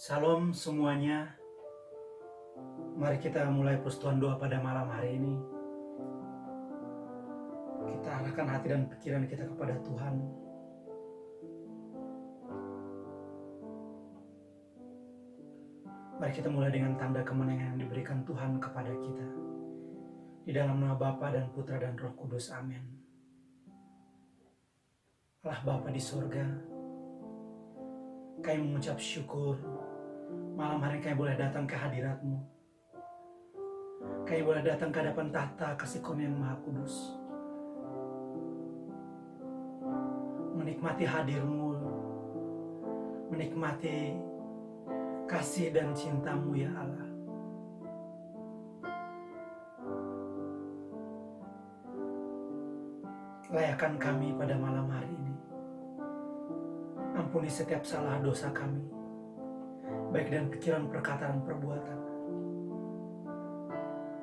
Salam semuanya. Mari kita mulai persekutuan doa pada malam hari ini. Kita arahkan hati dan pikiran kita kepada Tuhan. Mari kita mulai dengan tanda kemenangan yang diberikan Tuhan kepada kita. Di dalam nama Bapa dan Putra dan Roh Kudus. Amin. Allah Bapa di sorga, kami mengucap syukur malam hari kami boleh datang ke hadirat-Mu. Kami boleh datang ke hadapan tahta kasih Kamu yang Maha Kudus, menikmati hadir-Mu, menikmati kasih dan cinta-Mu ya Allah. Layakkan kami pada malam hari ini. Ampuni setiap salah dosa kami, baik dan pikiran, perkataan, perbuatan.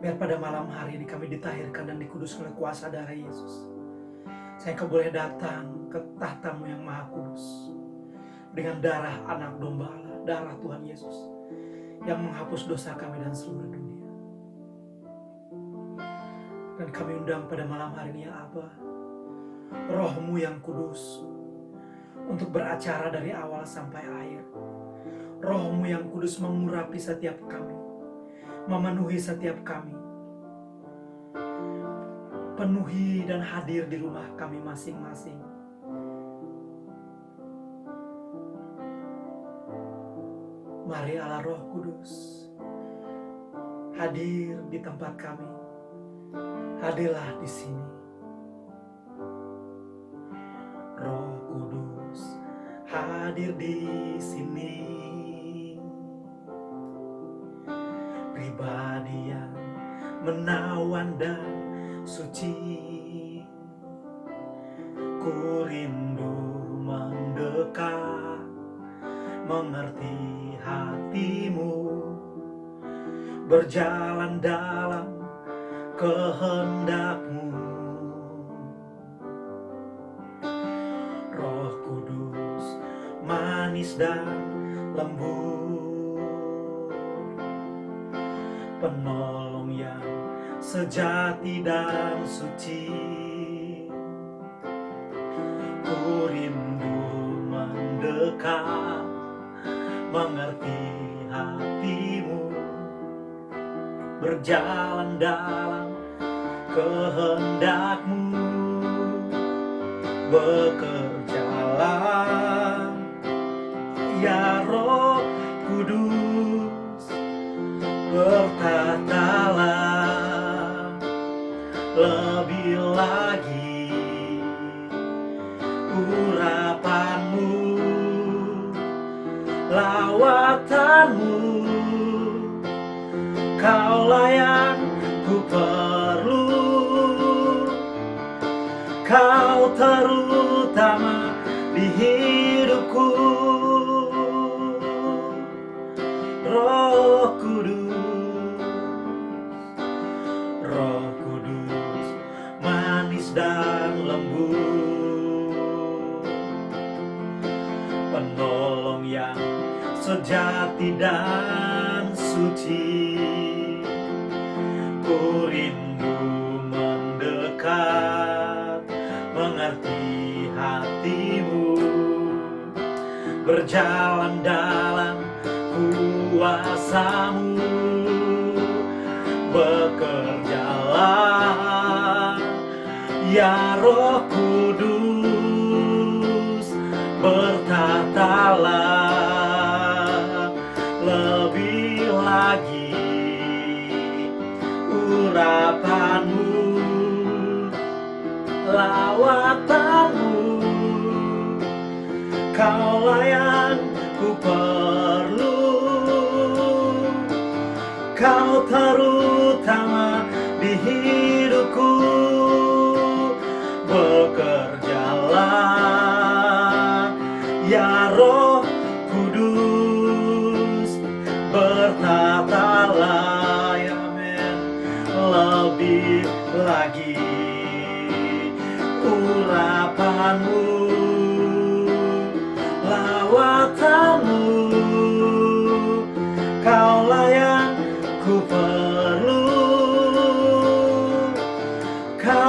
Biar pada malam hari ini kami ditahirkan dan dikuduskan oleh kuasa darah Yesus. Sehingga Kau boleh datang ke tahta-Mu yang Maha Kudus dengan darah anak domba Allah, darah Tuhan Yesus yang menghapus dosa kami dan seluruh dunia. Dan kami undang pada malam hari ini ya Aba, Roh-Mu yang kudus untuk beracara dari awal sampai akhir. Roh-Mu yang kudus mengurapi setiap kami, memenuhi setiap kami. Penuhi dan hadir di rumah kami masing-masing. Mari Allah Roh Kudus hadir di tempat kami. Hadirlah di sini. Roh Kudus hadir di sini. Pribadi yang menawan dan suci. Ku rindu mendekat, mengerti hati-Mu, berjalan dalam kehendak-Mu. Roh Kudus manis dan lembut, penolong yang sejati dan suci. Ku rindu mendekat, mengerti hati-Mu, berjalan dalam kehendak-Mu. Bekerjalah ya Roh Kudus, bertatalah lebih lagi urapan-Mu, lawatan-Mu. Kaulah yang ku perlu, Kau terutama di hidupku. Roh Kudus, Roh Kudus manis dan lembut, penolong yang sejati dan suci. Ku rindu mendekat, mengerti hati-Mu, berjalan dalam kuasa-Mu. Bekerjalah ya Roh Kudus, bertatalah lebih lagi urapan-Mu, lawatan-Mu. Kaulah yang ku perlu, Kau terutama di hidupku. Bekerjalah ya Roh Kudus, bertatalah ya Amin, lebih lagi urapan-Mu, lawatan-Mu.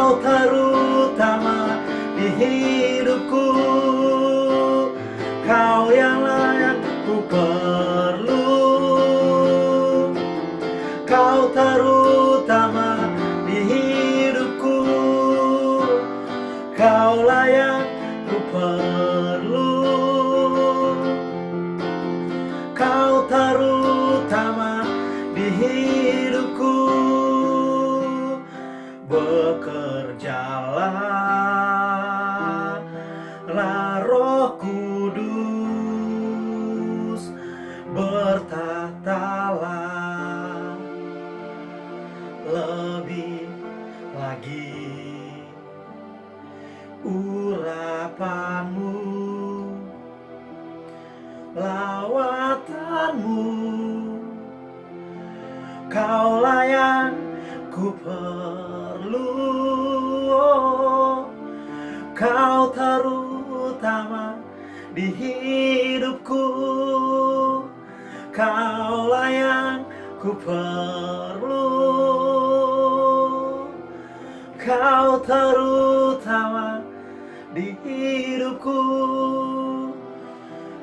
Kau terutama di hidupku, Kau yang layak ku perlu. Kau terutama di hidupku, Kau layak ku perlu. Kau terutama di hidupku. Bekerjalah Roh Kudus, bertahtalah lebih lagi. Urapanmu, lawatanmu, Kau layak ku perlu. Kau terutama di hidupku, Kau layak ku perlu. Kau terutama di hidupku,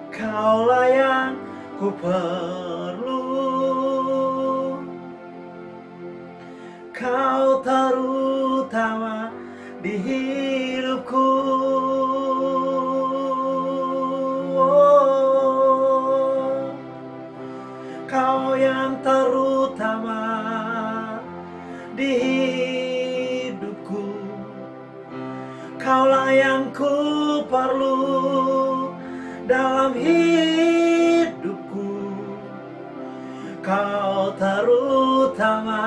Kau layak ku perlu. Kau terutama di hidupku. Kau yang terutama di hidupku, Kaulah yang ku perlu dalam hidupku. Kau terutama,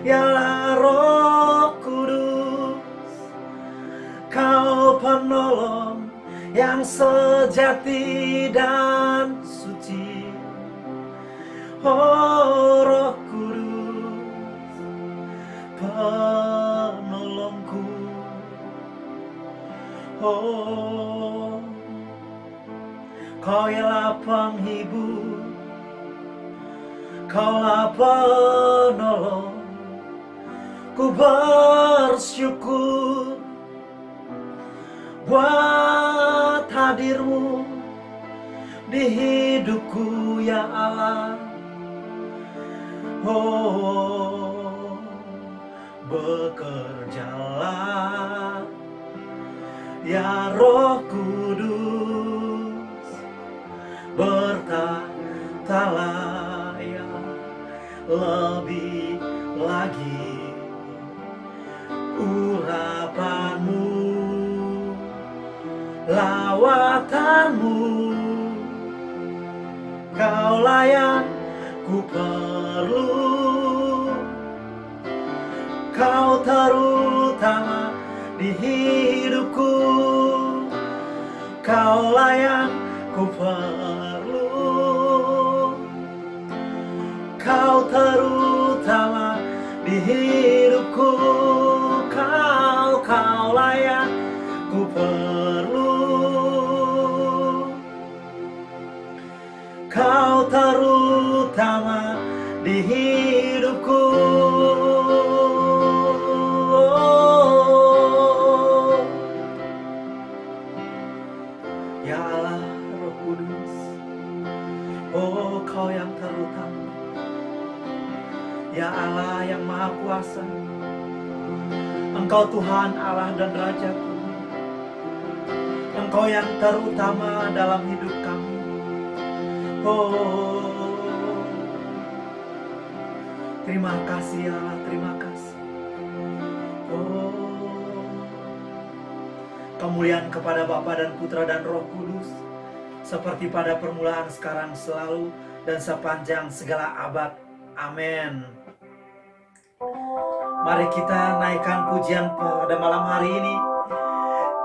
ialah Roh Kudus. Kau penolong yang sejati dan suci. Oh Roh Kudus, penolongku. Oh, Kau ialah penghibur, Kaulah penolong. Ku bersyukur buat hadir-Mu di hidupku ya Allah. Oh, bekerjalah ya Roh Kudus, bertahtalah ya lebih lagi. Urapanmu, lawatanmu, Kau layak ku perlu. Kau terutama di hidupku, Kau layak ku perlu. Kau terutama di hidupku, Kau layak ku perlu. Kau terutama di hidupku. Ya Allah Roh Kudus, oh Kau yang terutama, ya Allah yang Maha Kuasa. Engkau Tuhan Allah dan Rajaku. Engkau yang terutama dalam hidup kami. Oh, terima kasih ya Allah, terima kasih. Oh, kemuliaan kepada Bapa dan Putra dan Roh Kudus, seperti pada permulaan, sekarang, selalu, dan sepanjang segala abad. Amin. Mari kita naikkan pujian pada malam hari ini.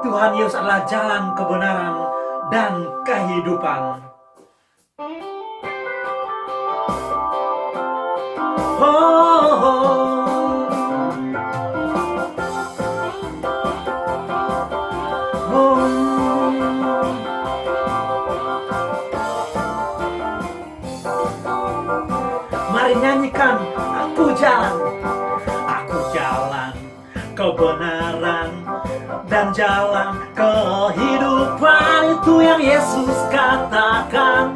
Tuhan Yesus adalah jalan kebenaran dan kehidupan. Mari nyanyikan, aku jalan, kebenaran, dan jalan kehidupan. Itu yang Yesus katakan.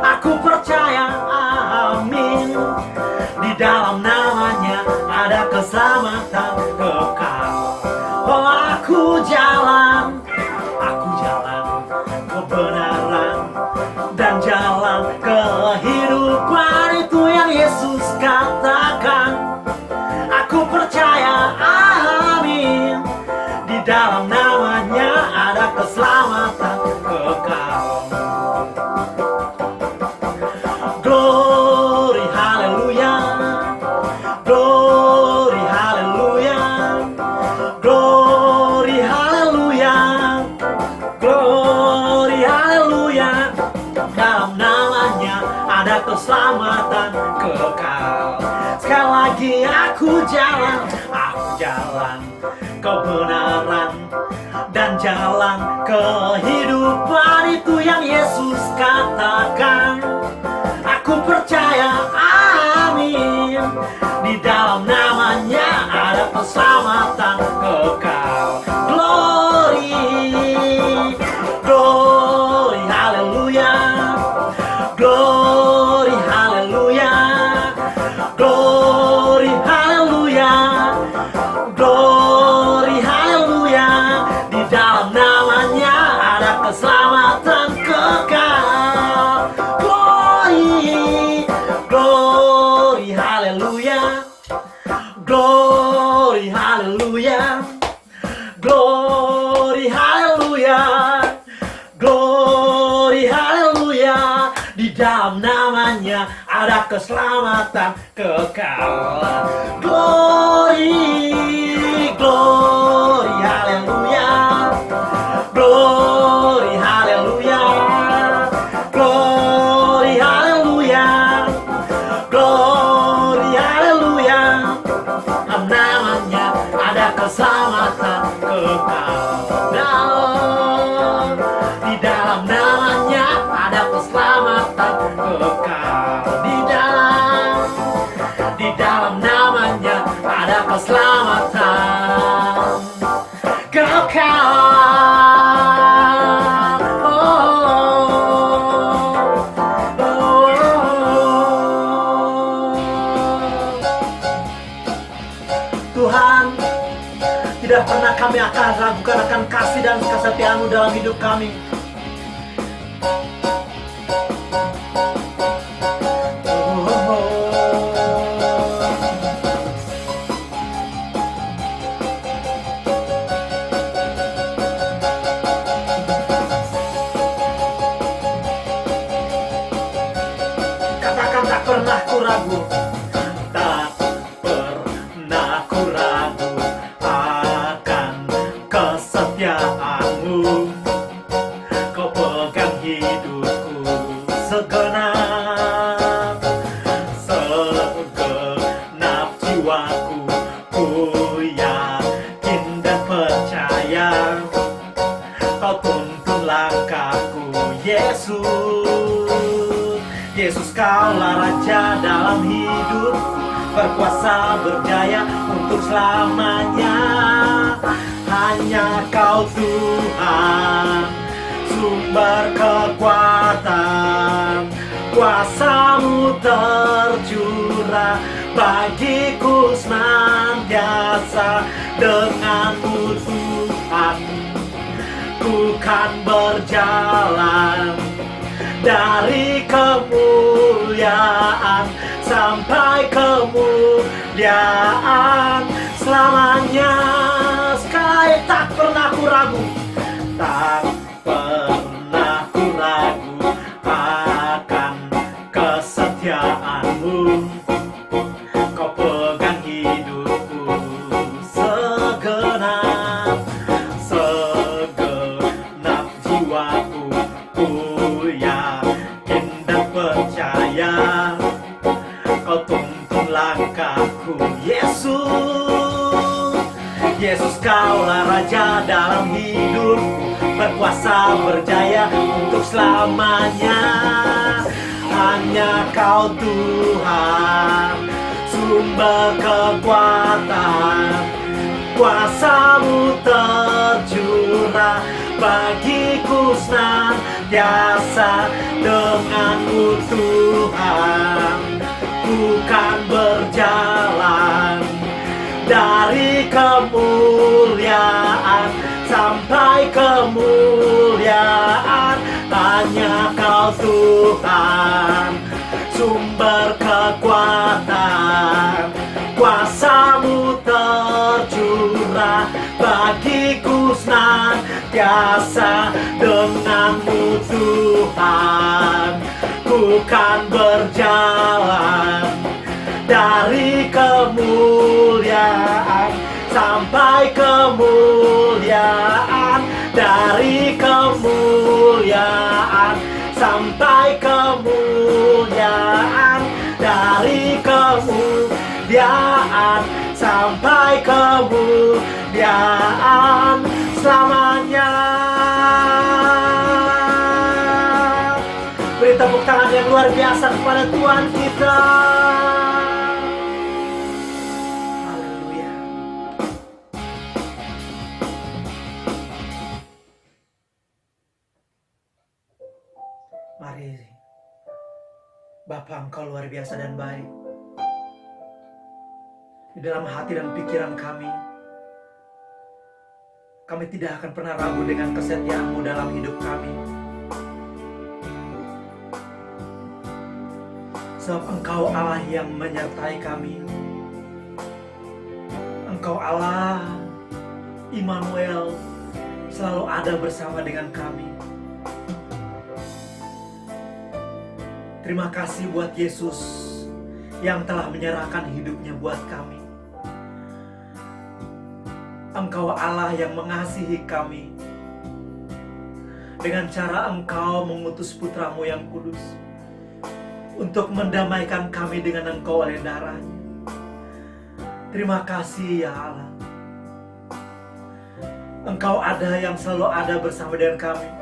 Aku percaya, amin. Di dalam namanya ada keselamatan kekal. Oh, aku jalan kebenaran, dan jalan kehidupan. Itu yang Yesus katakan. Aku percaya, amin. Di dalam namanya ada keselamatan kekal. Glory, haleluya. Glory, haleluya. Glory, haleluya. Glory, haleluya. Dalam namanya ada keselamatan kekal. Sekali lagi, aku jalan kebenaran, dan jalan kehidupan. Itu yang Yesus katakan. Aku percaya, amin. Di dalam namanya ada keselamatan kekal. Glory, glory, haleluya. Glory, haleluya. Glory, haleluya. Glory, haleluya. Di dalam namanya ada keselamatan kekal. Glory, glory, haleluya. Glory, haleluya. Glory, haleluya. Glory, haleluya. Di dalam namanya ada keselamatan kekal. Glory, glory, haleluya. Glory, haleluya. Glory, haleluya. Glory, haleluya. Namanya ada keselamatan kekal. Di dalam namanya ada keselamatan kekal. Di dalam namanya ada keselamatan kekal. Tuhan, tidak pernah kami akan ragukan akan kasih dan kesetiaan-Mu dalam hidup kami. Katakan, tak pernah ku ragu. Tak pernah ku ragu akan kesetiaan-Mu. Kau pegang hidupku segenap jiwaku. Ku yakin dan percaya Kau tuntun langkahku, Yesus. Yesus, Kaulah Raja dalam hidup, berkuasa berjaya untuk selamanya. Hanya Kau Tuhan, sumber kekuatan. Kuasa-Mu tercurah bagiku senantiasa. Dengan-Mu Tuhan, ku kan berjalan dari kemuliaan sampai kemuliaan selamanya. Sekali tak pernah ku ragu, tak pernah ku ragu akan kesetiaan-Mu. Kau pegang hidupku segenap jiwaku. Ku yakin dan percaya Kau tuntun langkahku, Yesus. Yesus, Kaulah Raja dalam hidupku, berkuasa berjaya untuk selamanya. Hanya Kau Tuhan, sumber kekuatan. Kuasa-Mu tercurah bagiku senantiasa. Dengan-Mu Tuhan ku kan berjalan dari kemuliaan sampai kemuliaan. Hanya Kau Tuhan, sumber kekuatan. Kuasa-Mu tercurah bagiku senantiasa. Dengan-Mu Tuhan ku kan berjalan dari kemuliaan sampai kemuliaan. Dari kemuliaan sampai kemuliaan. Dari kemuliaan sampai kemuliaan selamanya. Beri tepuk tangan yang luar biasa kepada Tuhan kita. Haleluya. Mari, Bapa, Engkau luar biasa dan baik. Di dalam hati dan pikiran kami tidak akan pernah ragu dengan kesetiaan-Mu dalam hidup kami. Sebab Engkau Allah yang menyertai kami. Engkau Allah Immanuel, selalu ada bersama dengan kami. Terima kasih buat Yesus yang telah menyerahkan hidupnya buat kami. Engkau Allah yang mengasihi kami dengan cara Engkau mengutus putra-Mu yang kudus untuk mendamaikan kami dengan Engkau oleh darah-Nya. Terima kasih ya Allah. Engkau ada yang selalu ada bersama dengan kami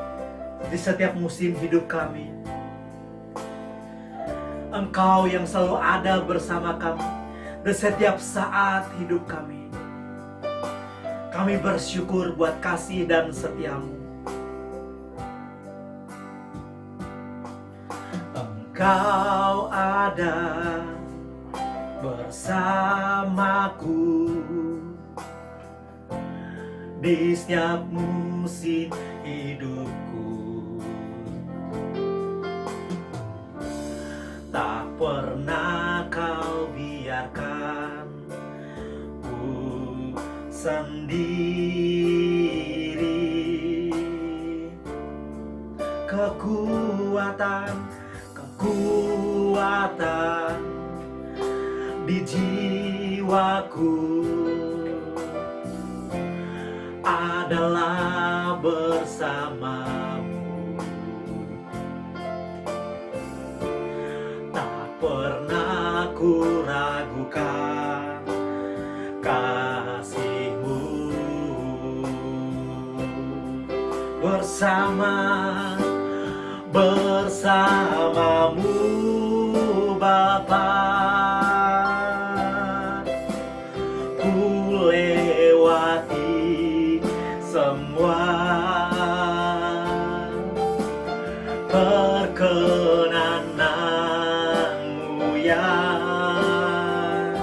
di setiap musim hidup kami. Engkau yang selalu ada bersama kami di setiap saat hidup kami. Kami bersyukur buat kasih dan setia-Mu. Engkau ada bersamaku di setiap musim hidupku. Tak pernah Kau biarkan ku sendiri. Kekuatan di jiwaku adalah bersama-Mu. Tak pernah ku ragukan kasih-Mu. Bersama-Mu Bapa, ku lewati semua perkenanan-Mu yang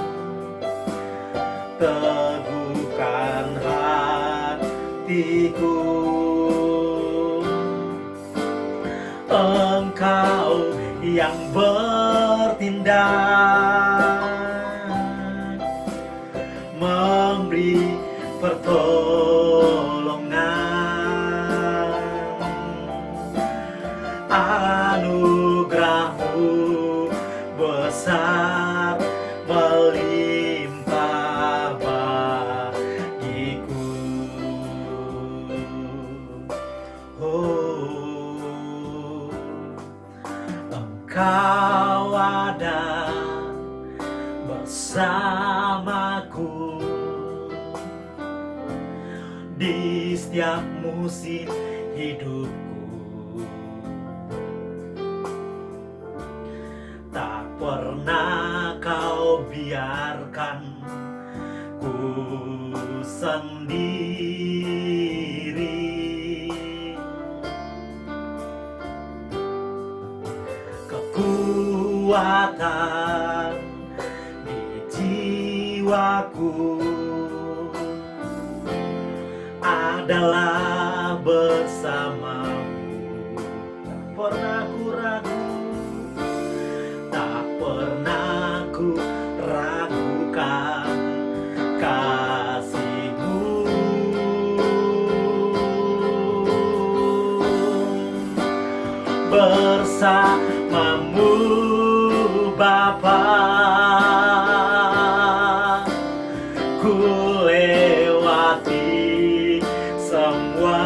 teguhkan hatiku. Engkau yang bertindak, memberi pertolongan. Anugerah-Mu besar melimpah bagiku. Engkau ada bersamaku di setiap musim hidupku. Tak pernah Kau biarkan ku sendiri. Kekuatan di jiwaku adalah bersamamu. Tak pernah ku ragu, tak pernah ku ragukan kasih-Mu. Bersamamu Bapa, ku lewati semua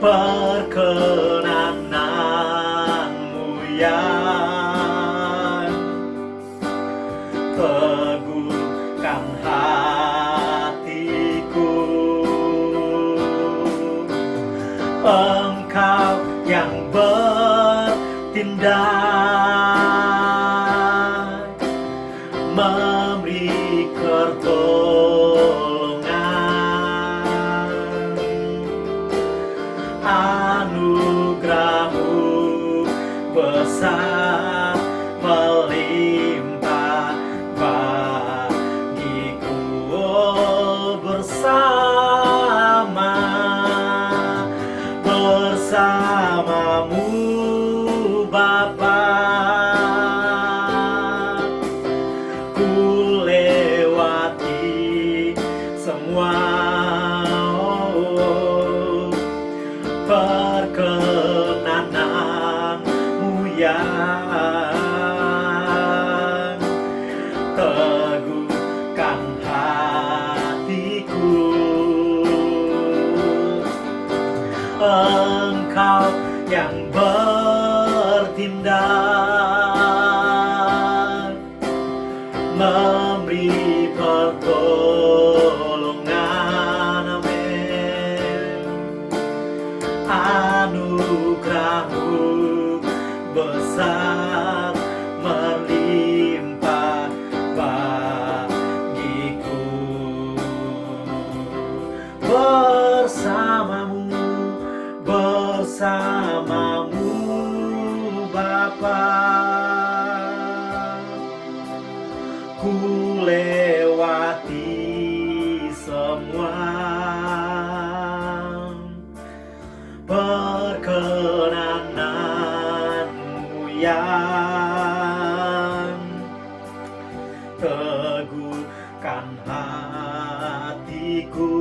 perkenanan-Mu yang teguhkan hatiku. Engkau yang bertindak, memberi pertolongan. Anugerah-Mu besar melimpah bagiku. Oh, bersamamu Bapa, ku lewati semua perkenanan-Mu yang teguhkan hatiku. Engkau yang bertindak, memberi pertolongan. Amin. Anugerah-Mu besar melimpah bagiku. Bersamamu Bapa, ku lewati semua perkenanan-Mu yang teguhkan hatiku.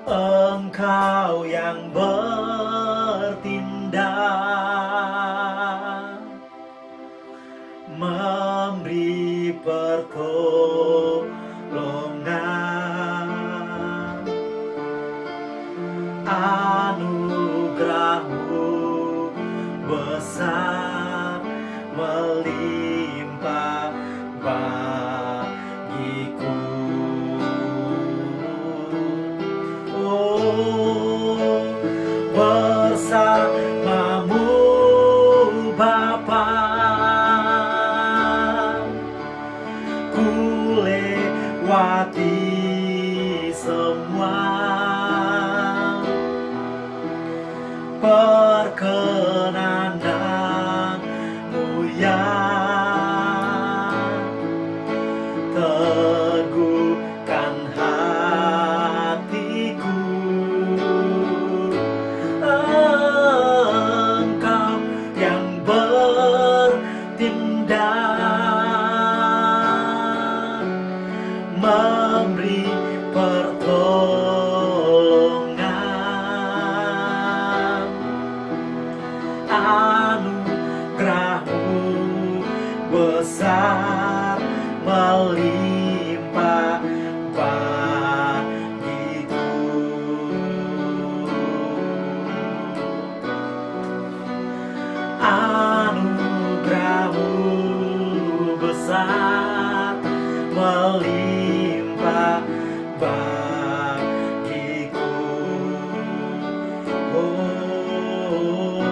Engkau yang bertindak, memberi pertolongan. Anugerah-Mu besar melimpah bagiku. Bersamamu Bapa, ku lewati semua perkenanan-Mu yang teguhkan hatiku. Engkau yang bertindak, memberi pertolongan. Anugerah-Mu besar melimpah bagiku. Anugerah-Mu besar melimpah bagiku. Oh,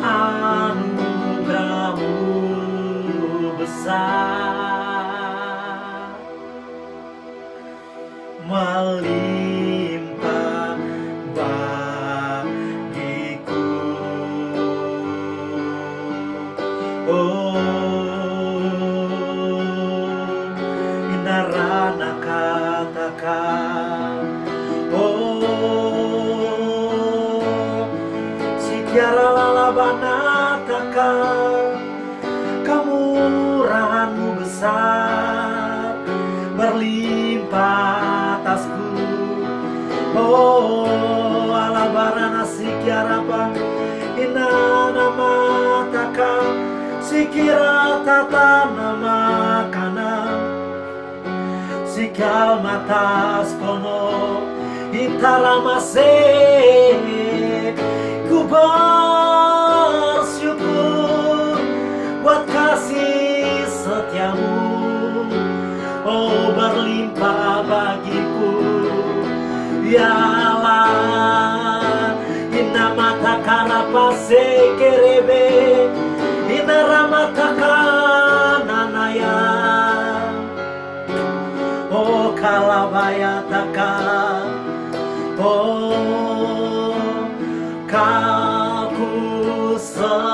anugerah-Mu besar melimpah bagiku. Oh, inarana katakan, oh, sikiara lalabana takkan, kemurahanmu besar berlimpah atasku. Oh, alabarana sikiara bang inana mataka sikira tata nama kanan sikal matas kono intara masih ku bersyukur buat kasih setiamu, oh berlimpah bagiku. Ya Allah, inna mata karapa sekerebe, inna ramata kananaya, oh kalabaya taka, oh kaku sembah,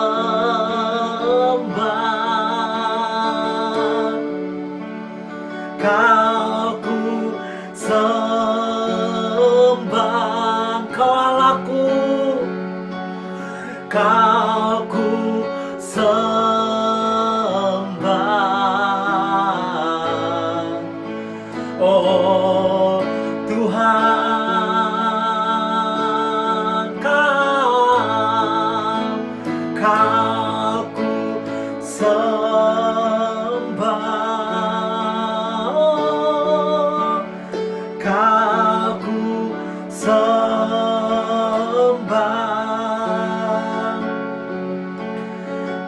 kaku sembah, kau Allahku, kau ku sembah. Oh Tuhan, kau ku sembah. Oh, kau ku sembah,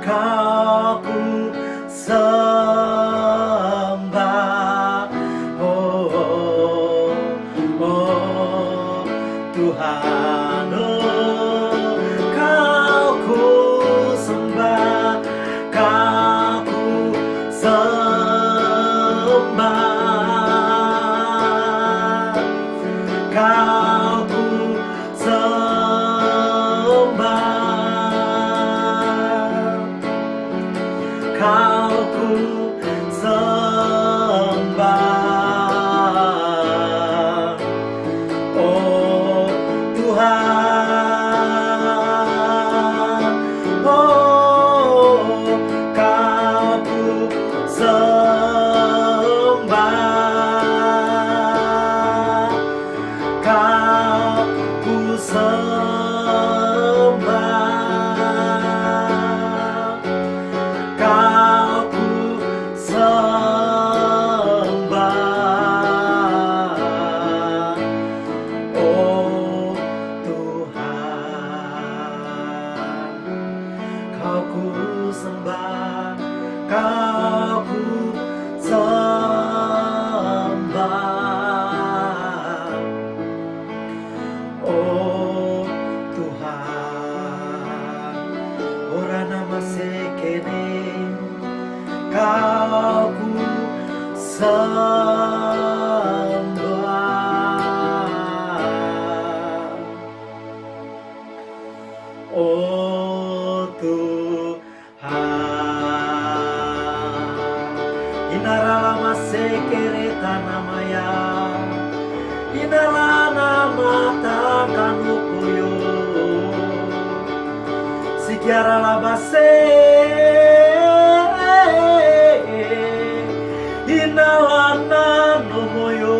kau ku sembah. Oh, oh Tuhan, oh kau ku sembah, kau ku sembah, kau ku sembah, kau ku sembah. Oh Tuhan, oh kau ku sembah, kau ku sembah, kau ku sembah. Oh Tuhan, kau ku sembah, kau ku sembah. Oh Tuhan, ora nama sekene kau ku sembah. Oh Tuhan, inara lama sekere tanamaya, inara nama takkan ukuyo, sikiara labase, inalana nomoyo,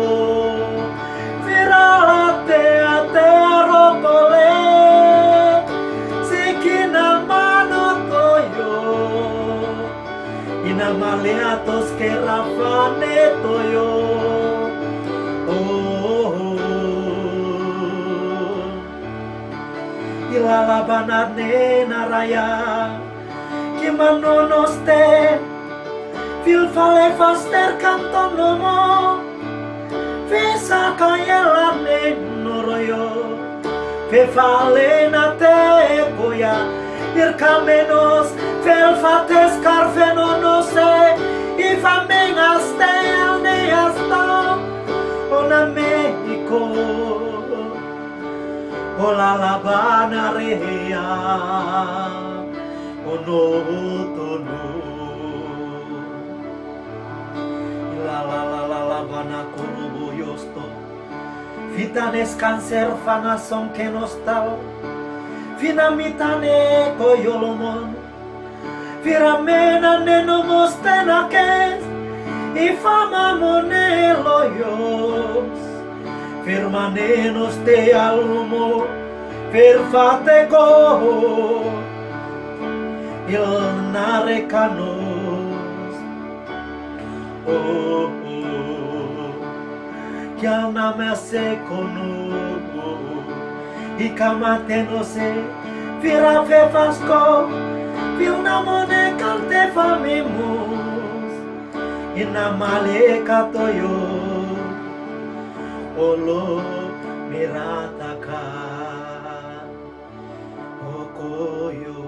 viralate ate rokole, sikina manotoyo, inamaleatos kerafane toyo. Oh, ilalabanane naraya, kimanonoste, fil fale faster kantonomo, vesa kayelane noroyo, fe fale nate koya, irkamenos, fel fates carfenonose, Ola bana rea ono tono la bana kurubo yosto Vitanes cancer fana son que nostal Finamitane koyolomon Firamena nenomos tenakes Ifama moneloyos Firmanenos te almo Perfate ko Il narecanos Oh Que alma se cono I kamate no se Fira fe fasco Filnamone cante famemos Inamale katoyo Olo mirataka Okoyo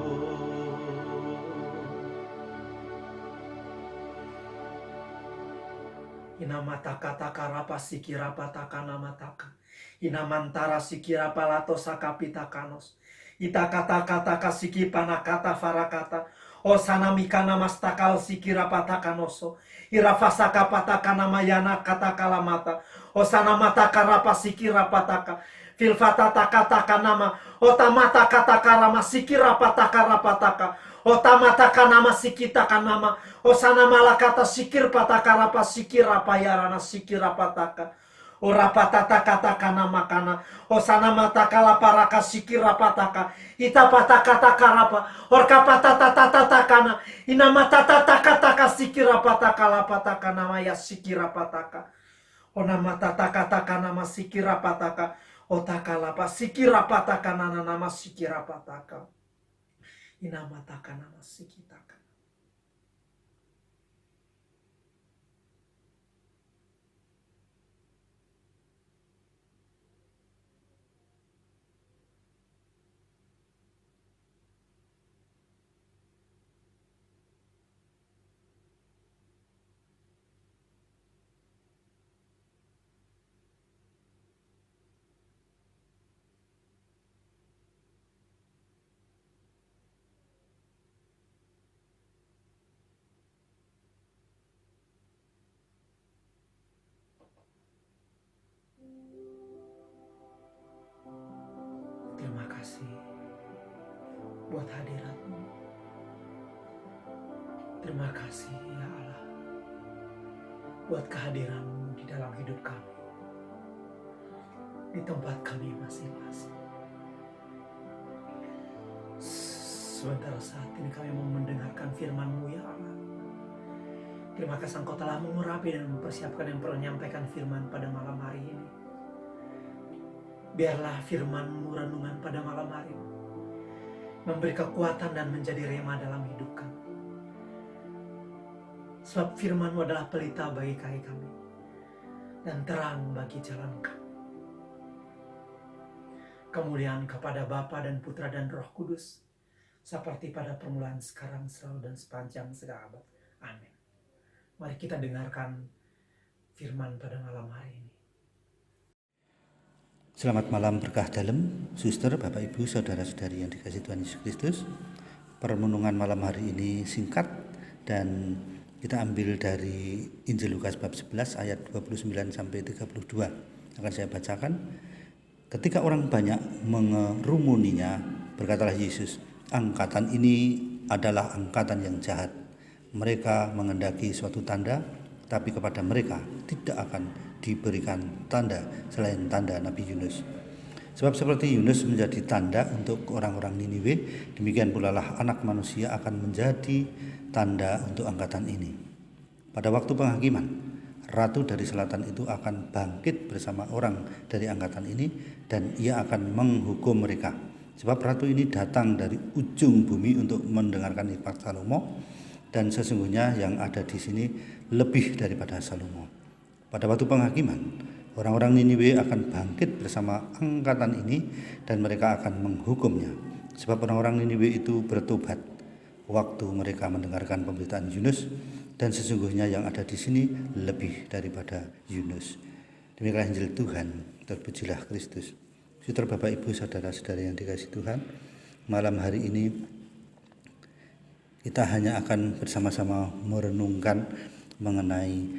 Inamataka takarapa sikirapa takanamataka Inamantara sikirapa lato sakapitakanos Itakata siki panakata farakata Osana mikana mastakal sikirapa takanoso Irafasaka patakana mayana kata kalamata Osana mata karapa sikirapa taka Filfata taka nama Otamata kata karama sikirapa takarapataka Otamata kanama sikita kanama Osana malakata sikir patakarapa sikirapa yarana sikirapataka Orapatata kata kanama kana Osana mata kalaparaka sikirapataka Itapataka takarapa Orkapatata tatakana Inamata tatakataka sikirapataka lapataka nama ya sikirapataka Onamata takataka nama sikirapataka Otakalapa sikirapataka nama sikirapataka Inamataka nama sikitaka Terima kasih buat hadirat-Mu. Terima kasih ya Allah buat kehadiran-Mu di dalam hidup kami, di tempat kami masing-masing. Sebentar saat ini kami mau mendengarkan firman-Mu ya Allah. Terima kasih Engkau telah mengurapi dan mempersiapkan yang perlu menyampaikan firman pada malam hari ini. Biarlah firman-Mu renungan pada malam hari ini memberi kekuatan dan menjadi rema dalam hidup kami. Sebab firman-Mu adalah pelita bagi kaki kami dan terang bagi jalan kami. Kemuliaan kepada Bapa dan Putra dan Roh Kudus seperti pada permulaan, sekarang, selalu, dan sepanjang segala abad. Amin. Mari kita dengarkan firman pada malam hari ini. Selamat malam berkah dalam, suster, Bapak Ibu, saudara-saudari yang dikasihi Tuhan Yesus Kristus. Permenungan malam hari ini singkat dan kita ambil dari Injil Lukas bab 11 ayat 29 sampai 32. Akan saya bacakan. Ketika orang banyak mengerumuninya, berkatalah Yesus, "Angkatan ini adalah angkatan yang jahat. Mereka mengendaki suatu tanda, tapi kepada mereka tidak akan diberikan tanda selain tanda Nabi Yunus. Sebab seperti Yunus menjadi tanda untuk orang-orang Niniwe, demikian pula lah Anak Manusia akan menjadi tanda untuk angkatan ini. Pada waktu penghakiman, Ratu dari Selatan itu akan bangkit bersama orang dari angkatan ini, dan ia akan menghukum mereka. Sebab Ratu ini datang dari ujung bumi untuk mendengarkan hikmat Salomo, dan sesungguhnya yang ada di sini lebih daripada Salomo. Pada waktu penghakiman, orang-orang Niniwe akan bangkit bersama angkatan ini dan mereka akan menghukumnya. Sebab orang-orang Niniwe itu bertobat waktu mereka mendengarkan pemberitaan Yunus, dan sesungguhnya yang ada di sini lebih daripada Yunus. Demikianlah Injil Tuhan, terpujilah Kristus. Saudara Bapak Ibu Saudara-saudari yang dikasihi Tuhan, malam hari ini kita hanya akan bersama-sama merenungkan mengenai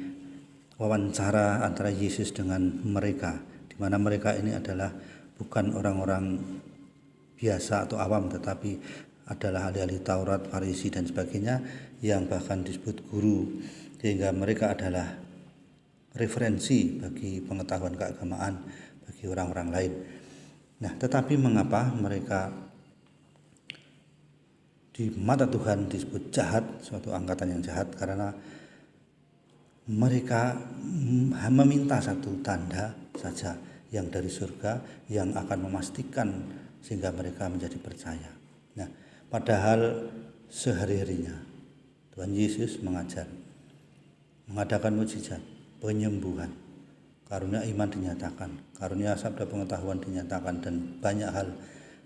wawancara antara Yesus dengan mereka, di mana mereka ini adalah bukan orang-orang biasa atau awam, tetapi adalah ahli-ahli Taurat, Farisi dan sebagainya yang bahkan disebut guru, sehingga mereka adalah referensi bagi pengetahuan keagamaan bagi orang-orang lain. Nah, tetapi mengapa mereka di mata Tuhan disebut jahat, suatu angkatan yang jahat? Karena mereka meminta satu tanda saja yang dari surga yang akan memastikan sehingga mereka menjadi percaya. Nah, padahal sehari-harinya Tuhan Yesus mengajar, mengadakan mukjizat, penyembuhan, karunia iman dinyatakan, karunia sabda pengetahuan dinyatakan, dan banyak hal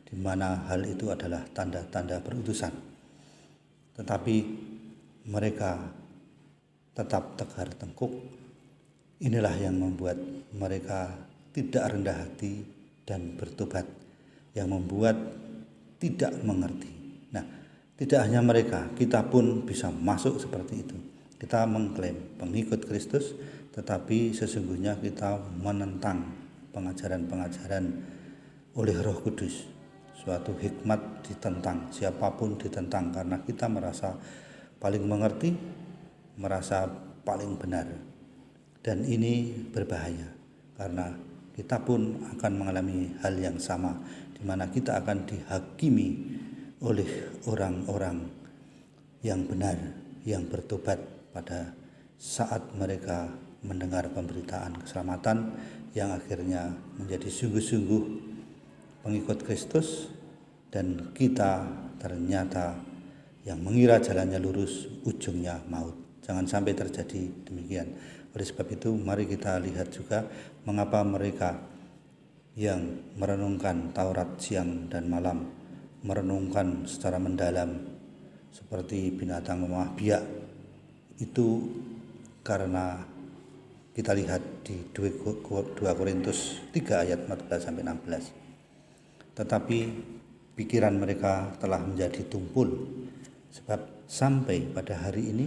di mana hal itu adalah tanda-tanda perutusan. Tetapi mereka tetap tegar tengkuk. Inilah yang membuat mereka tidak rendah hati dan bertobat, yang membuat tidak mengerti. Nah, tidak hanya mereka, kita pun bisa masuk seperti itu. Kita mengklaim pengikut Kristus, tetapi sesungguhnya kita menentang pengajaran-pengajaran oleh Roh Kudus. Suatu hikmat ditentang, siapapun ditentang, karena kita merasa paling mengerti, merasa paling benar. Dan ini berbahaya, karena kita pun akan mengalami hal yang sama, di mana kita akan dihakimi oleh orang-orang yang benar, yang bertobat pada saat mereka mendengar pemberitaan keselamatan, yang akhirnya menjadi sungguh-sungguh pengikut Kristus, dan kita ternyata yang mengira jalannya lurus, ujungnya maut. Jangan sampai terjadi demikian. Oleh sebab itu, mari kita lihat juga mengapa mereka yang merenungkan Taurat siang dan malam, merenungkan secara mendalam seperti binatang memamah biak, itu karena kita lihat di 2 Korintus 3 ayat 14-16. Tetapi pikiran mereka telah menjadi tumpul, sebab sampai pada hari ini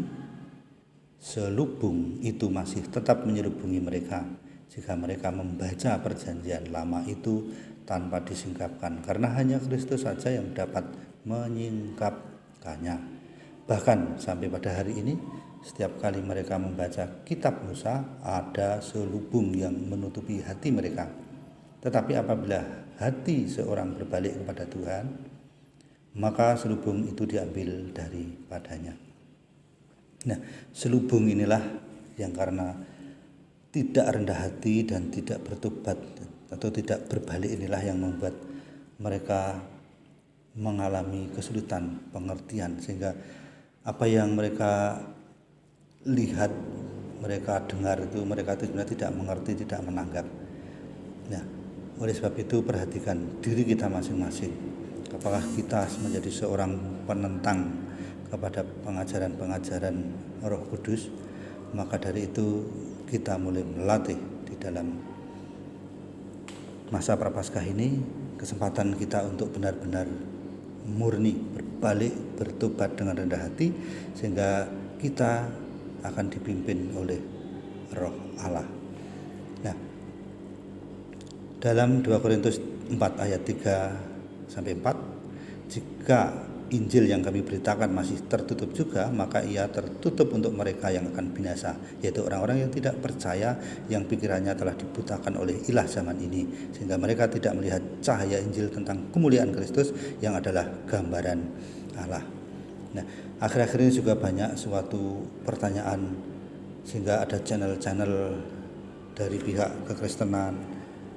selubung itu masih tetap menyelubungi mereka jika mereka membaca perjanjian lama itu tanpa disingkapkan, karena hanya Kristus saja yang dapat menyingkapkannya. Bahkan sampai pada hari ini, setiap kali mereka membaca kitab Musa, ada selubung yang menutupi hati mereka. Tetapi apabila hati seorang berbalik kepada Tuhan, maka selubung itu diambil daripadanya. Nah, selubung inilah yang karena tidak rendah hati dan tidak bertobat atau tidak berbalik, inilah yang membuat mereka mengalami kesulitan pengertian, sehingga apa yang mereka lihat, mereka dengar itu mereka sebenarnya tidak mengerti, tidak menanggap. Nah, oleh sebab itu perhatikan diri kita masing-masing. Apakah kita menjadi seorang penentang kepada pengajaran-pengajaran Roh Kudus? Maka dari itu kita mulai melatih di dalam masa Prapaskah ini, kesempatan kita untuk benar-benar murni, berbalik, bertobat dengan rendah hati, sehingga kita akan dipimpin oleh Roh Allah. Nah, dalam 2 Korintus 4 ayat 3-4, jika Injil yang kami beritakan masih tertutup juga, maka ia tertutup untuk mereka yang akan binasa, yaitu orang-orang yang tidak percaya, yang pikirannya telah dibutakan oleh ilah zaman ini, sehingga mereka tidak melihat cahaya Injil tentang kemuliaan Kristus yang adalah gambaran Allah. Nah, akhir-akhir ini juga banyak suatu pertanyaan, sehingga ada channel-channel dari pihak kekristenan,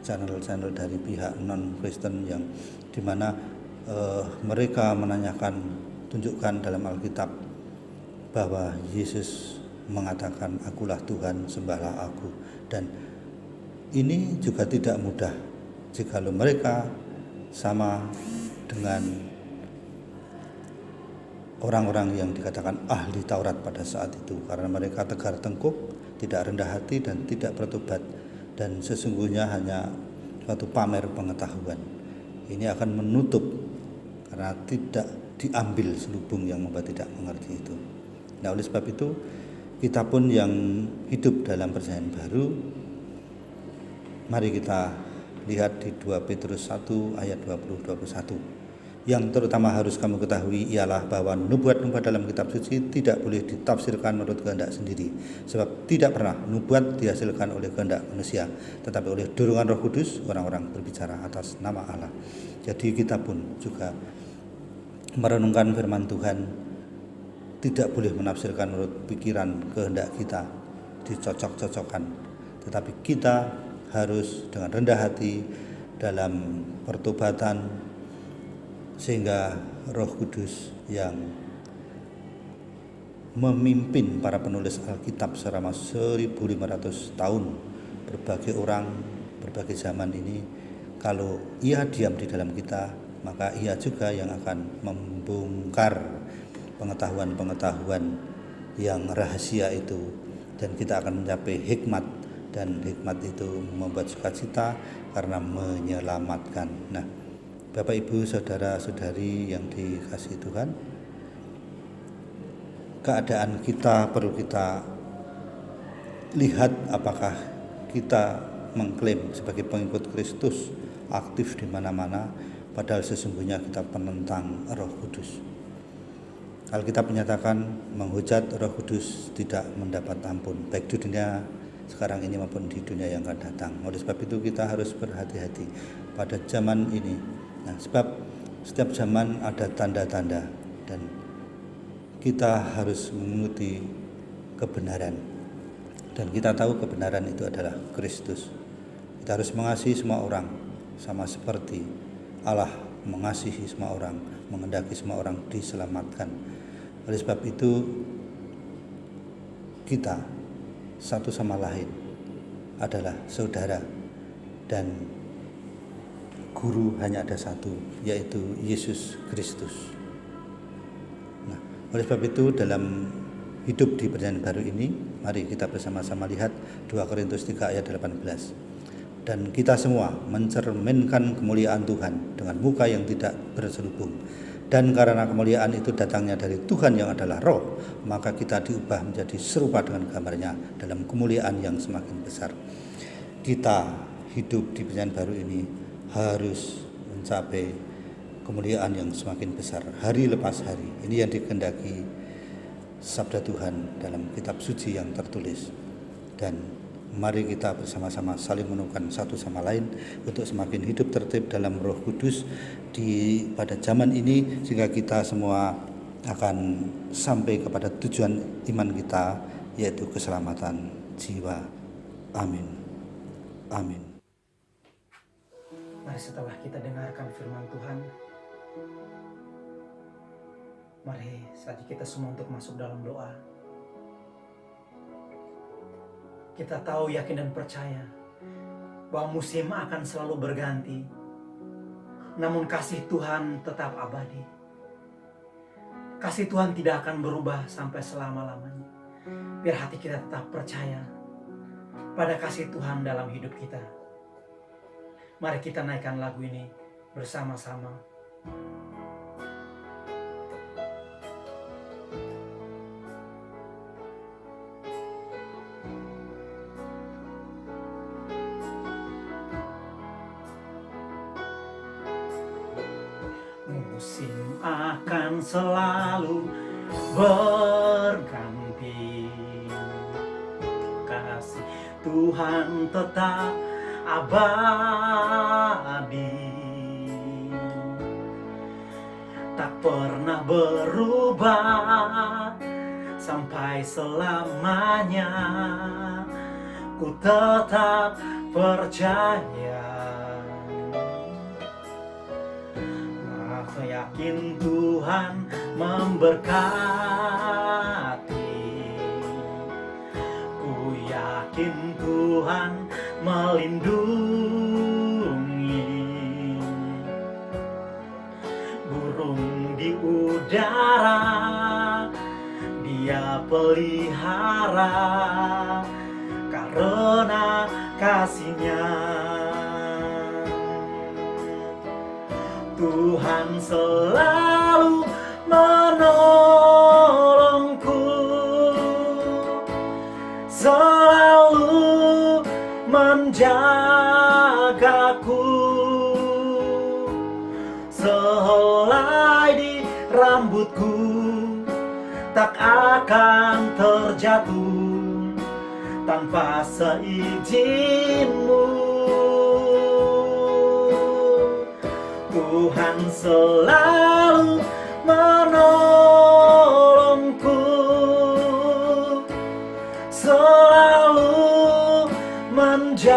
channel-channel dari pihak non-Kristen yang dimana mereka menanyakan, tunjukkan dalam Alkitab bahwa Yesus mengatakan, "Akulah Tuhan, sembahlah aku." Dan ini juga tidak mudah jikalau mereka sama dengan orang-orang yang dikatakan ahli Taurat pada saat itu, karena mereka tegar tengkuk, tidak rendah hati dan tidak bertobat, dan sesungguhnya hanya suatu pamer pengetahuan. Ini akan menutup karena tidak diambil selubung yang membuat tidak mengerti itu. Nah, oleh sebab itu kita pun yang hidup dalam perjanjian baru, mari kita lihat di 2 Petrus 1 ayat 20-21. Yang terutama harus kamu ketahui ialah bahwa nubuat-nubuat dalam kitab suci tidak boleh ditafsirkan menurut kehendak sendiri. Sebab tidak pernah nubuat dihasilkan oleh kehendak manusia, tetapi oleh dorongan Roh Kudus orang-orang berbicara atas nama Allah. Jadi kita pun juga merenungkan firman Tuhan tidak boleh menafsirkan menurut pikiran kehendak kita, dicocok-cocokkan. Tetapi kita harus dengan rendah hati dalam pertobatan, sehingga Roh Kudus yang memimpin para penulis Alkitab selama 1500 tahun, berbagai orang, berbagai zaman ini, kalau ia diam di dalam kita, maka ia juga yang akan membongkar pengetahuan-pengetahuan yang rahasia itu, dan kita akan mencapai hikmat, dan hikmat itu membuat sukacita karena menyelamatkan. Nah, Bapak Ibu saudara-saudari yang dikasihi Tuhan, keadaan kita perlu kita lihat apakah kita mengklaim sebagai pengikut Kristus aktif di mana-mana, padahal sesungguhnya kita penentang Roh Kudus. Alkitab menyatakan menghujat Roh Kudus tidak mendapat ampun, baik di dunia sekarang ini maupun di dunia yang akan datang. Oleh sebab itu kita harus berhati-hati pada zaman ini. Nah, sebab setiap zaman ada tanda-tanda dan kita harus mengikuti kebenaran. Dan kita tahu kebenaran itu adalah Kristus. Kita harus mengasihi semua orang sama seperti Allah mengasihi semua orang, menghendaki semua orang diselamatkan. Oleh sebab itu kita satu sama lain adalah saudara, dan guru hanya ada satu, yaitu Yesus Kristus. Nah, oleh sebab itu dalam hidup di perjanjian baru ini, mari kita bersama-sama lihat 2 Korintus 3 ayat 18. Dan kita semua mencerminkan kemuliaan Tuhan dengan muka yang tidak berselubung. Dan karena kemuliaan itu datangnya dari Tuhan yang adalah Roh, maka kita diubah menjadi serupa dengan gambarnya dalam kemuliaan yang semakin besar. Kita hidup di perjanjian baru ini harus mencapai kemuliaan yang semakin besar hari lepas hari. Ini yang dikehendaki sabda Tuhan dalam kitab suci yang tertulis. Dan mari kita bersama-sama saling menguatkan satu sama lain untuk semakin hidup tertib dalam Roh Kudus pada zaman ini, sehingga kita semua akan sampai kepada tujuan iman kita, yaitu keselamatan jiwa. Amin. Amin. Mari setelah kita dengarkan firman Tuhan, mari saja kita semua untuk masuk dalam doa. Kita tahu, yakin dan percaya bahwa musim akan selalu berganti, namun kasih Tuhan tetap abadi. Kasih Tuhan tidak akan berubah sampai selama-lamanya. Biar hati kita tetap percaya pada kasih Tuhan dalam hidup kita. Mari kita naikkan lagu ini bersama-sama. Musim akan selalu berganti, kasih Tuhan tetap abadi, tak pernah berubah sampai selamanya. Ku tetap percaya, aku yakin Tuhan memberkati, ku yakin Tuhan melindungi. Burung di udara Dia pelihara, karena kasih-Nya Tuhan selalu menolongku, selalu menjagaku, sehelai di rambutku tak akan terjatuh tanpa seizinmu. Tuhan selalu menolongku, selalu menjagaku.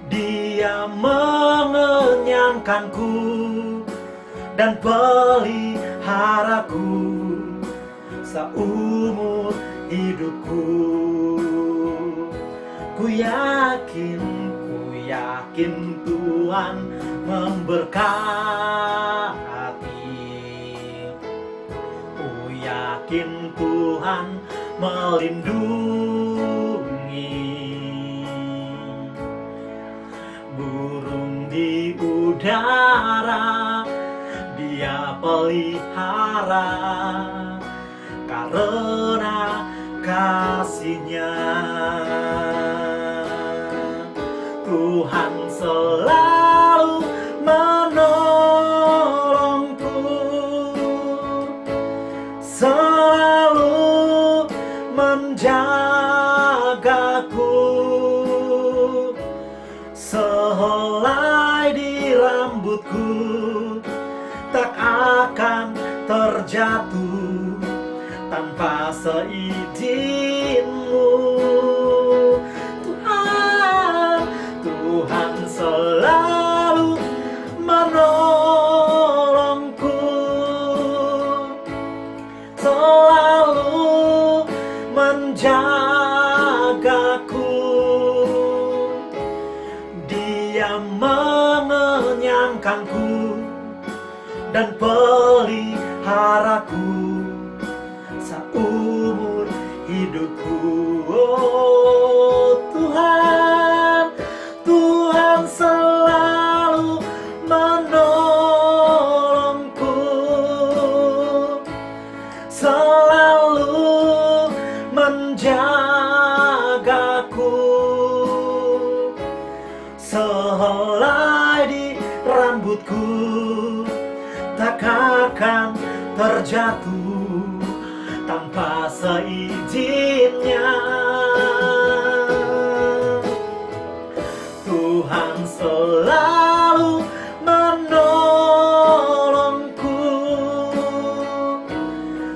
Dia mengenyangkanku dan peliharaku seumur hidupku. Ku yakin Tuhan memberkati. Ku yakin Tuhan melindungi. Burung di udara Dia pelihara karena kasih-Nya. Tuhan selalu menolongku, selalu menjagaku, sehelai di rambutku tak akan terjatuh tanpa seizinmu. Tuhan selalu menolongku, selalu menjagaku. Dia mengenyangkanku dan peliharaku seumur hidupku. Oh Tuhan, Tuhan selalu menolongku, selalu menjagaku, sehelai di rambutku tak akan terjatuh tanpa seizinnya. Tuhan selalu menolongku,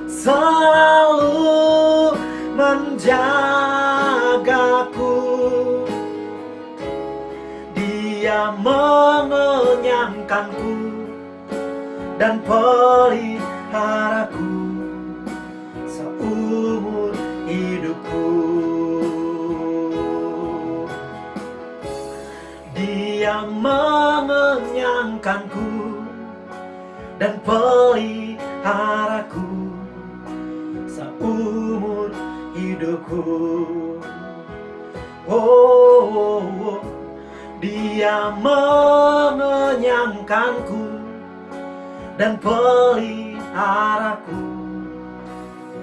selalu menjagaku. Dia mengenyangkanku dan peliharaku seumur hidupku. Dia mengenyangkanku dan peliharaku seumur hidupku. Oh, Dia mengenyangkanku dan peliharaku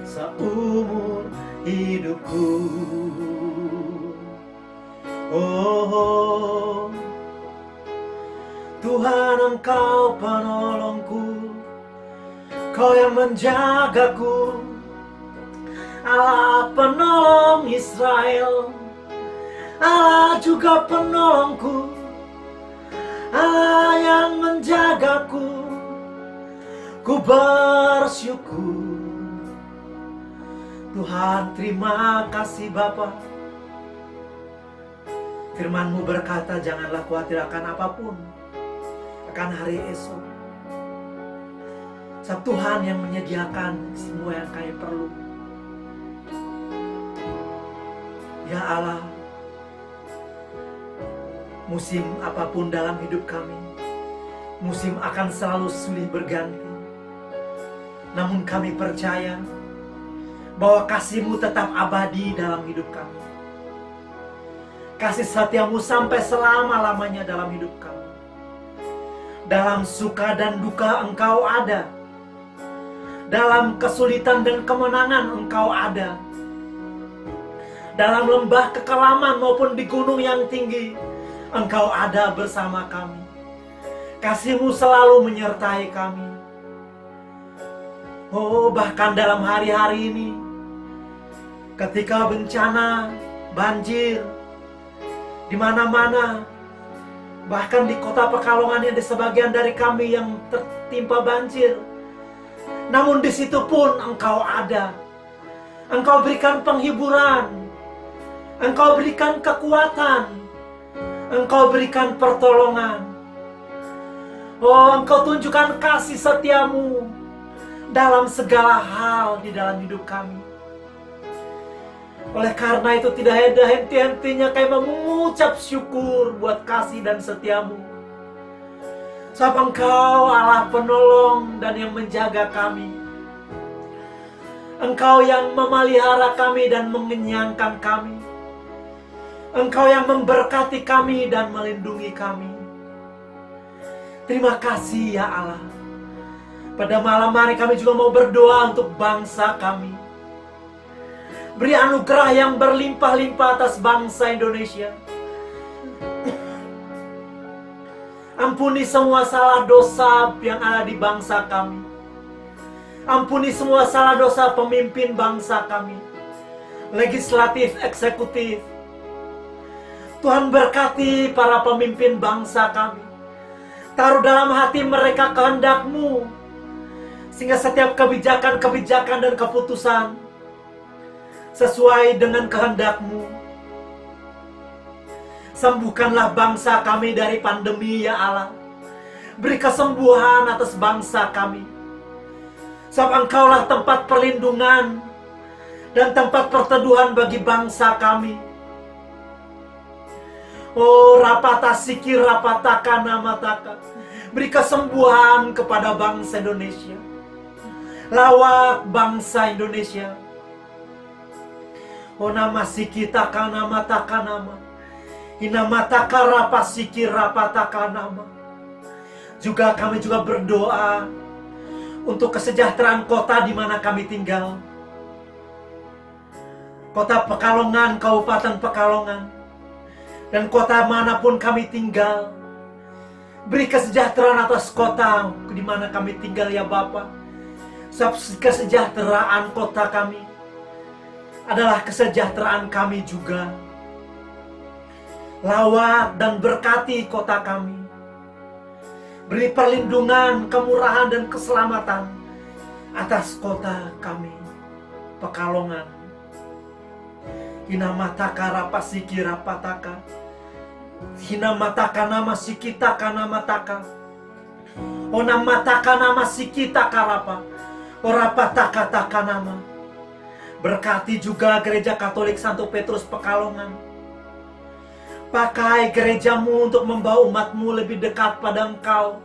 seumur hidupku. Oh, Tuhan Engkau penolongku, Kau yang menjagaku, Allah penolong Israel, Allah juga penolongku, Allah yang menjagaku. Ku bersyukur. Tuhan, terima kasih Bapa. Firman-Mu berkata, janganlah khawatir akan apapun, akan hari esok. Sebab Tuhan yang menyediakan semua yang kami perlu. Ya Allah, musim apapun dalam hidup kami, musim akan selalu silih berganti. Namun kami percaya bahwa kasih-Mu tetap abadi dalam hidup kami. Kasih setiamu sampai selama-lamanya dalam hidup kami. Dalam suka dan duka Engkau ada. Dalam kesulitan dan kemenangan Engkau ada. Dalam lembah kekelaman maupun di gunung yang tinggi, Engkau ada bersama kami. Kasih-Mu selalu menyertai kami. Oh, bahkan dalam hari-hari ini, ketika bencana, banjir, di mana-mana, bahkan di kota Pekalongan yang di sebagian dari kami yang tertimpa banjir, namun di situ pun Engkau ada. Engkau berikan penghiburan, Engkau berikan kekuatan, Engkau berikan pertolongan. Oh, Engkau tunjukkan kasih setiamu dalam segala hal di dalam hidup kami. Oleh karena itu tidak ada henti-hentinya kami mengucap syukur buat kasih dan setiamu. Sebab Engkau Allah penolong dan yang menjaga kami. Engkau yang memelihara kami dan mengenyangkan kami. Engkau yang memberkati kami dan melindungi kami. Terima kasih ya Allah. Pada malam hari kami juga mau berdoa untuk bangsa kami. Beri anugerah yang berlimpah-limpah atas bangsa Indonesia. Ampuni semua salah dosa yang ada di bangsa kami. Ampuni semua salah dosa pemimpin bangsa kami. Legislatif, eksekutif. Tuhan berkati para pemimpin bangsa kami. Taruh dalam hati mereka kehendak-Mu, sehingga setiap kebijakan-kebijakan dan keputusan sesuai dengan kehendak-Mu. Sembuhkanlah bangsa kami dari pandemi ya Allah. Beri kesembuhan atas bangsa kami. Sebab Engkaulah tempat perlindungan dan tempat perteduhan bagi bangsa kami. Oh, rapata sikir rapataka namataka. Beri kesembuhan kepada bangsa Indonesia. Lawak bangsa Indonesia. Oh, nama sikitaka namataka nama. Inamataka rapasikir rapataka nama. Juga kami juga berdoa untuk kesejahteraan kota di mana kami tinggal. Kota Pekalongan, Kabupaten Pekalongan. Dan kota manapun kami tinggal, beri kesejahteraan atas kota di mana kami tinggal ya Bapa. Sebab kesejahteraan kota kami adalah kesejahteraan kami juga. Lawat dan berkati kota kami. Beri perlindungan, kemurahan dan keselamatan atas kota kami, Pekalongan. Hinamataka rapasiki rapataka. Hinamataka nama sikitaka namataka. Onamataka nama sikitaka rapa. Orapataka taka nama. Berkati juga Gereja Katolik Santo Petrus Pekalongan. Pakai gerejamu untuk membawa umatmu lebih dekat pada Engkau.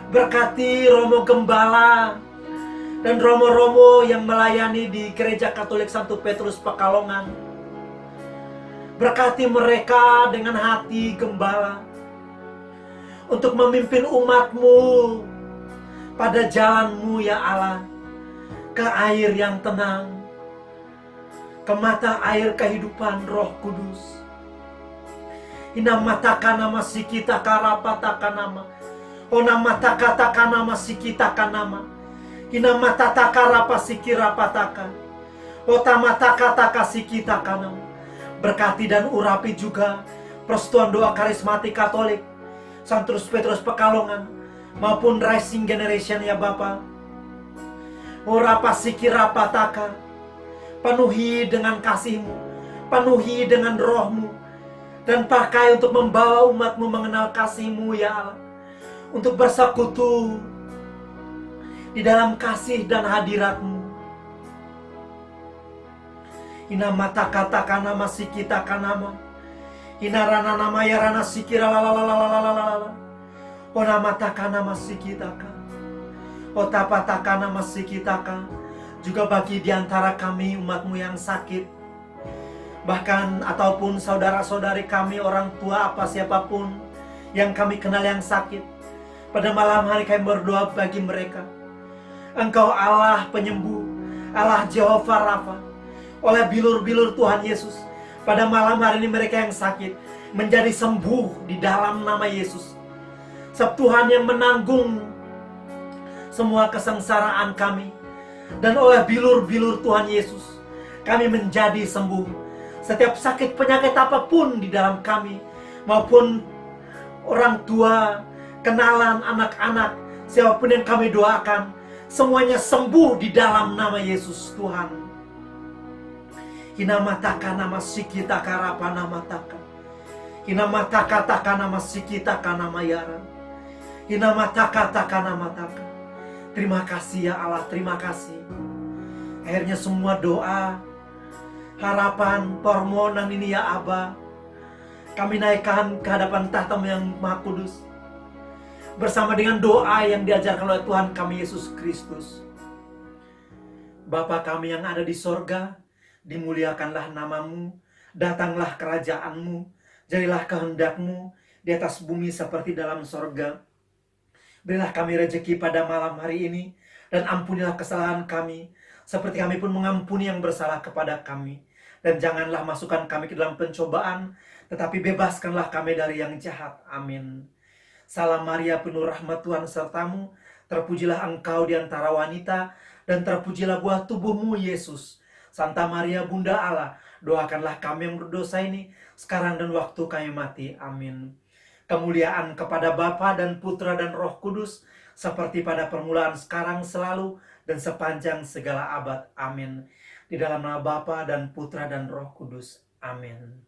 Berkati Romo Gembala dan Romo-Romo yang melayani di Gereja Katolik Santo Petrus Pekalongan. Berkati mereka dengan hati gembala untuk memimpin umatmu pada jalanmu ya Allah, ke air yang tenang, ke mata air kehidupan Roh Kudus. Inamataka nama sikitaka rapataka nama. Onamataka taka nama sikitaka nama. Inamataka rapasiki rapataka. Otamataka taka sikitaka nama. Berkati dan urapi juga Persekutuan Doa Karismatik Katolik Santo Petrus Pekalongan maupun Rising Generation ya Bapa. Urapasiki rapataka. Penuhi dengan kasih-Mu, penuhi dengan Roh-Mu, dan pakai untuk membawa umat-Mu mengenal kasih-Mu ya Allah, untuk bersekutu di dalam kasih dan hadirat-Mu. Inamataka taka nama sikitaka nama. Inarana nama yarana sikira lalalalalalalalala. Onamataka nama sikitaka. Otapataka nama sikitaka. Juga bagi di antara kami umat-Mu yang sakit, Bahkan ataupun saudara-saudari kami, orang tua apa siapapun yang kami kenal yang sakit, pada malam hari kami berdoa bagi mereka. Engkau Allah penyembuh, Allah Jehovah Rafa. Oleh bilur-bilur Tuhan Yesus, pada malam hari ini mereka yang sakit menjadi sembuh di dalam nama Yesus. Sebab Tuhan yang menanggung semua kesengsaraan kami, dan oleh bilur-bilur Tuhan Yesus kami menjadi sembuh. Setiap sakit penyakit apapun di dalam kami, maupun orang tua, kenalan, anak-anak, siapapun yang kami doakan, semuanya sembuh di dalam nama Yesus Tuhan. Hinamataka nama sikita karapa nama taka. Hinamataka taka nama sikita nama yara. Hinamataka taka nama taka. Terima kasih ya Allah, terima kasih. Akhirnya semua doa, harapan, permohonan ini ya Aba, kami naikkan ke hadapan tahta-Mu yang Maha Kudus, bersama dengan doa yang diajarkan oleh Tuhan kami Yesus Kristus. Bapa kami yang ada di sorga, dimuliakanlah nama-Mu, datanglah kerajaan-Mu, jadilah kehendak-Mu di atas bumi seperti dalam sorga. Berilah kami rezeki pada malam hari ini, dan ampunilah kesalahan kami, seperti kami pun mengampuni yang bersalah kepada kami. Dan janganlah masukkan kami ke dalam pencobaan, tetapi bebaskanlah kami dari yang jahat. Amin. Salam Maria, penuh rahmat Tuhan sertamu, terpujilah engkau di antara wanita, dan terpujilah buah tubuhmu Yesus. Santa Maria Bunda Allah, doakanlah kami yang berdosa ini, sekarang dan waktu kami mati. Amin. Kemuliaan kepada Bapa dan Putra dan Roh Kudus, seperti pada permulaan, sekarang, selalu, dan sepanjang segala abad. Amin. Di dalam nama Bapa dan Putra dan Roh Kudus. Amin.